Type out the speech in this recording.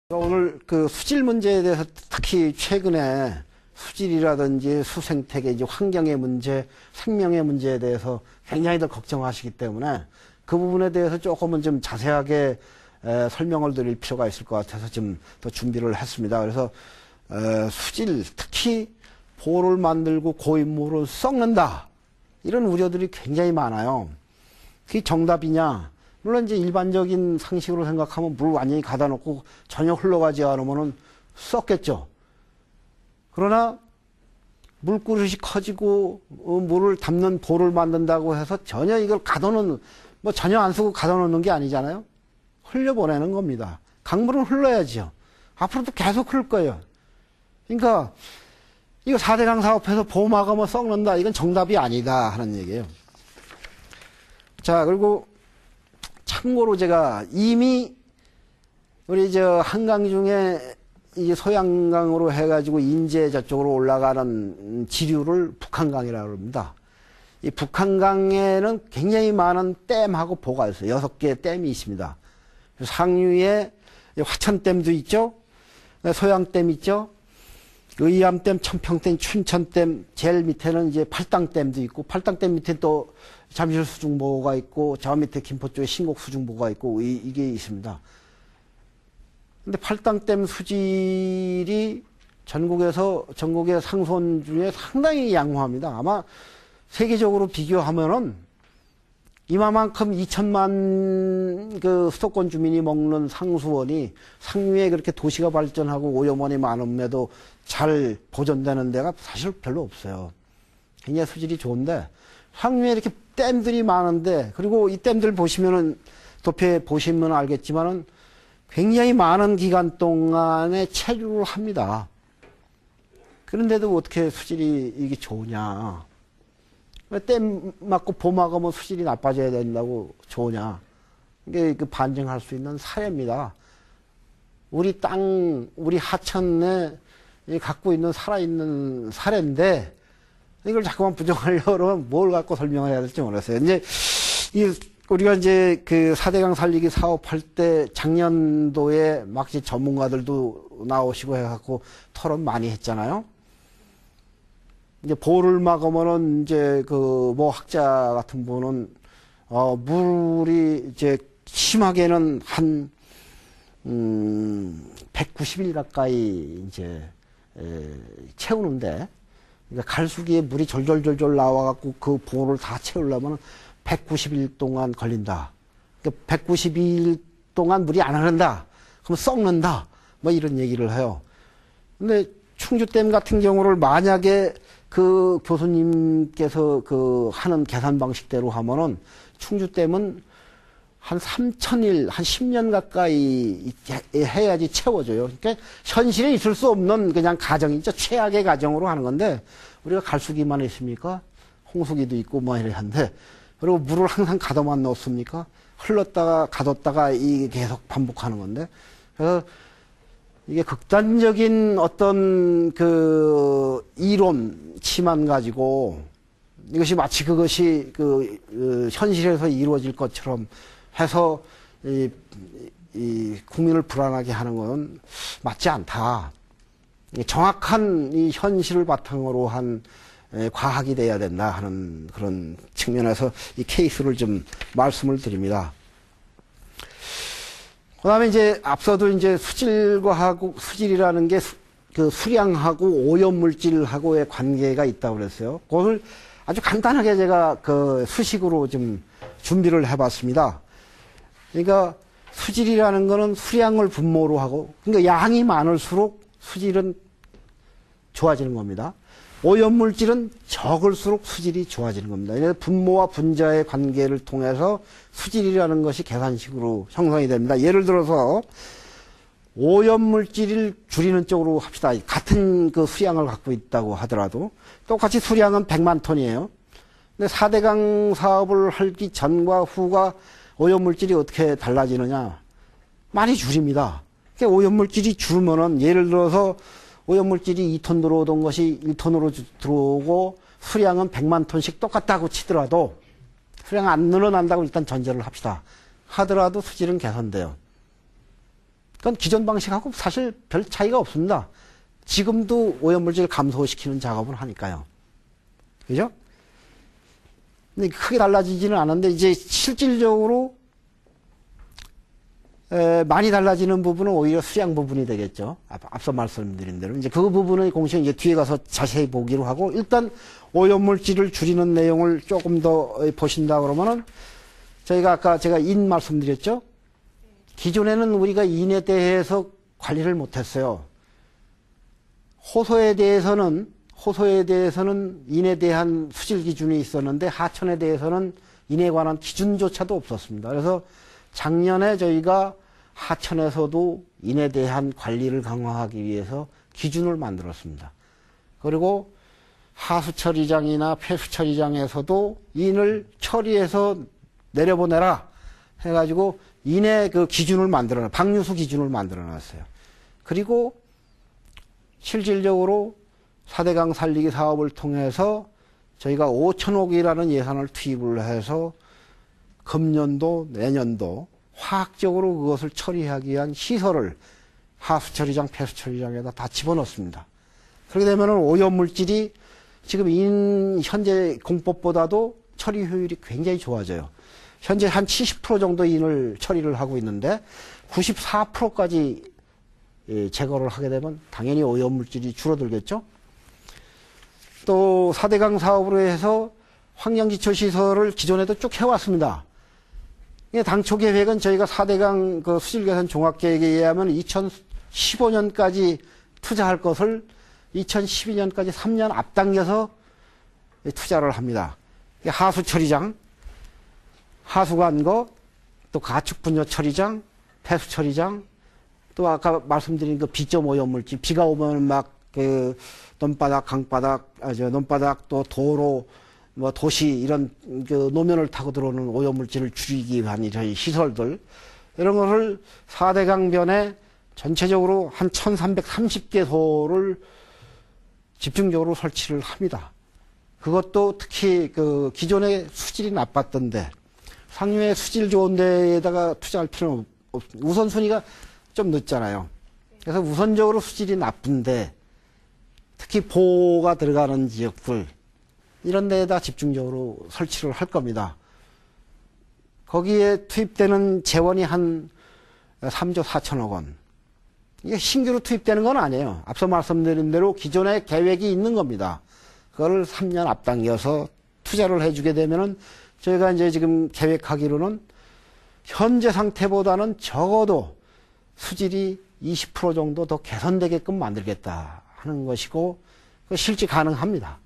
오늘 그 수질 문제에 대해서 특히 최근에 수질이라든지 수생태계, 이제 환경의 문제, 생명의 문제에 대해서 굉장히들 걱정하시기 때문에 그 부분에 대해서 조금은 좀 자세하게 설명을 드릴 필요가 있을 것 같아서 좀 더 준비를 했습니다. 그래서 수질, 특히 보를 만들고 고인물을 썩는다, 이런 우려들이 굉장히 많아요. 그게 정답이냐? 물론 이제 일반적인 상식으로 생각하면 물 완전히 가다 놓고 전혀 흘러가지 않으면은 썩겠죠. 그러나 물그릇이 커지고 물을 담는 볼을 만든다고 해서 전혀 이걸 가둬놓는, 뭐 전혀 안 쓰고 가둬놓는 게 아니잖아요. 흘려보내는 겁니다. 강물은 흘러야지요. 앞으로도 계속 흐를 거예요. 그러니까 이거 4대강 사업해서 보호막으면 썩는다, 이건 정답이 아니다 하는 얘기예요. 자, 그리고 참고로 제가 이미 우리 저 한강 중에 이제 소양강으로 해가지고 인제 저쪽으로 올라가는 지류를 북한강이라고 합니다. 이 북한강에는 굉장히 많은 댐하고 보가 있어요. 6개의 댐이 있습니다. 상류에 화천댐도 있죠. 소양댐 있죠. 의암댐, 천평댐, 춘천댐, 제일 밑에는 이제 팔당댐도 있고, 팔당댐 밑에 또 잠실 수중보가 있고, 저 밑에 김포 쪽에 신곡 수중보가 있고, 이게 있습니다. 근데 팔당댐 수질이 전국의 상수원 중에 상당히 양호합니다. 아마 세계적으로 비교하면은 이만큼 2천만 그 수도권 주민이 먹는 상수원이 상류에 그렇게 도시가 발전하고 오염원이 많음에도 잘 보존되는 데가 사실 별로 없어요. 굉장히 수질이 좋은데, 상류에 이렇게 댐들이 많은데, 그리고 이 댐들 보시면은, 도표에 보시면 알겠지만은 굉장히 많은 기간 동안에 체류를 합니다. 그런데도 어떻게 수질이 이게 좋으냐? 왜 댐 맞고 보 막으면 수질이 나빠져야 된다고 좋으냐? 이게 그 반증할 수 있는 사례입니다. 우리 땅, 우리 하천에 갖고 있는 살아있는 사례인데, 이걸 자꾸만 부정하려고 그러면 뭘 갖고 설명을 해야 될지 모르겠어요. 이제, 우리가 이제 그 4대강 살리기 사업할 때 작년도에 막 이제 전문가들도 나오시고 해갖고 토론 많이 했잖아요. 이제 보를 막으면은 이제 그 뭐 학자 같은 분은 물이 이제 심하게는 한 190일 가까이 이제 채우는데, 그러니까 갈수기에 물이 졸졸졸졸 나와갖고 그 보를 다 채우려면 190일 동안 걸린다. 그러니까 190일 동안 물이 안 흐른다. 그럼 썩는다. 뭐 이런 얘기를 해요. 근데 충주댐 같은 경우를 만약에 그 교수님께서 그 하는 계산 방식대로 하면은 충주댐은 한 3,000일, 한 10년 가까이 해야지 채워져요. 그러니까 현실에 있을 수 없는 그냥 가정이죠. 최악의 가정으로 하는 건데, 우리가 갈수기만 있습니까? 홍수기도 있고 뭐 이랬는데, 그리고 물을 항상 가둬만 넣습니까? 흘렀다가 가뒀다가 이게 계속 반복하는 건데, 그래서 이게 극단적인 어떤 그 이론치만 가지고 이것이 마치 그것이 그 현실에서 이루어질 것처럼 해서 이 국민을 불안하게 하는 건 맞지 않다. 정확한 이 현실을 바탕으로 한 과학이 돼야 된다 하는 그런 측면에서 이 케이스를 좀 말씀을 드립니다. 그 다음에 이제 앞서도 이제 수질이라는 게 그 수량하고 오염물질하고의 관계가 있다고 그랬어요. 그것을 아주 간단하게 제가 그 수식으로 좀 준비를 해봤습니다. 그러니까 수질이라는 거는 수량을 분모로 하고, 그러니까 양이 많을수록 수질은 좋아지는 겁니다. 오염물질은 적을수록 수질이 좋아지는 겁니다. 그래서 분모와 분자의 관계를 통해서 수질이라는 것이 계산식으로 형성이 됩니다. 예를 들어서 오염물질을 줄이는 쪽으로 합시다. 같은 그 수량을 갖고 있다고 하더라도 똑같이 수량은 100만 톤이에요. 근데 4대강 사업을 하기 전과 후가 오염물질이 어떻게 달라지느냐? 많이 줄입니다. 그러니까 오염물질이 줄면은, 예를 들어서 오염물질이 2톤 들어오던 것이 1톤으로 들어오고 수량은 100만 톤씩 똑같다고 치더라도, 수량 안 늘어난다고 일단 전제를 합시다. 하더라도 수질은 개선돼요. 그건 기존 방식하고 사실 별 차이가 없습니다. 지금도 오염물질 감소시키는 작업을 하니까요. 그죠? 근데 크게 달라지지는 않았는데, 이제 실질적으로, 많이 달라지는 부분은 오히려 수량 부분이 되겠죠. 앞서 말씀드린 대로. 이제 그 부분의 공식 이제 뒤에 가서 자세히 보기로 하고, 일단 오염물질을 줄이는 내용을 조금 더 보신다 그러면은, 저희가 아까 제가 인 말씀드렸죠? 기존에는 우리가 인에 대해서 관리를 못했어요. 호소에 대해서는 인에 대한 수질 기준이 있었는데 하천에 대해서는 인에 관한 기준조차도 없었습니다. 그래서 작년에 저희가 하천에서도 인에 대한 관리를 강화하기 위해서 기준을 만들었습니다. 그리고 하수처리장이나 폐수처리장에서도 인을 처리해서 내려보내라 해가지고 인의 그 기준을 방류수 기준을 만들어놨어요. 그리고 실질적으로 4대강 살리기 사업을 통해서 저희가 5천억이라는 예산을 투입을 해서 금년도, 내년도 화학적으로 그것을 처리하기 위한 시설을 하수처리장, 폐수처리장에다 다 집어넣습니다. 그렇게 되면 오염물질이 지금 현재 공법보다도 처리 효율이 굉장히 좋아져요. 현재 한 70% 정도 인을 처리를 하고 있는데 94%까지 제거를 하게 되면 당연히 오염물질이 줄어들겠죠. 또 4대강 사업으로 해서 환경지표시설을 기존에도 쭉 해왔습니다. 당초 계획은 저희가 4대강 그 수질개선 종합계획에 의하면 2015년까지 투자할 것을 2012년까지 3년 앞당겨서 투자를 합니다. 하수처리장, 하수관거, 또 가축분뇨 처리장, 폐수처리장, 또 아까 말씀드린 그 비점 오염물질, 비가 오면 막 그 논바닥, 강바닥, 논바닥 또 도로, 뭐 도시 이런 그 노면을 타고 들어오는 오염물질을 줄이기 위한 이런 시설들, 이런 것을 4대강변에 전체적으로 한 1330개소를 집중적으로 설치를 합니다. 그것도 특히 그 기존의 수질이 나빴던데 상류의 수질 좋은 데에다가 투자할 필요는 없습니다. 우선순위가 좀 늦잖아요. 그래서 우선적으로 수질이 나쁜데 특히 보호가 들어가는 지역들 이런 데에다 집중적으로 설치를 할 겁니다. 거기에 투입되는 재원이 한 3조 4천억 원. 이게 신규로 투입되는 건 아니에요. 앞서 말씀드린 대로 기존에 계획이 있는 겁니다. 그걸 3년 앞당겨서 투자를 해주게 되면은 저희가 이제 지금 계획하기로는 현재 상태보다는 적어도 수질이 20% 정도 더 개선되게끔 만들겠다 하는 것이고, 실제 가능합니다.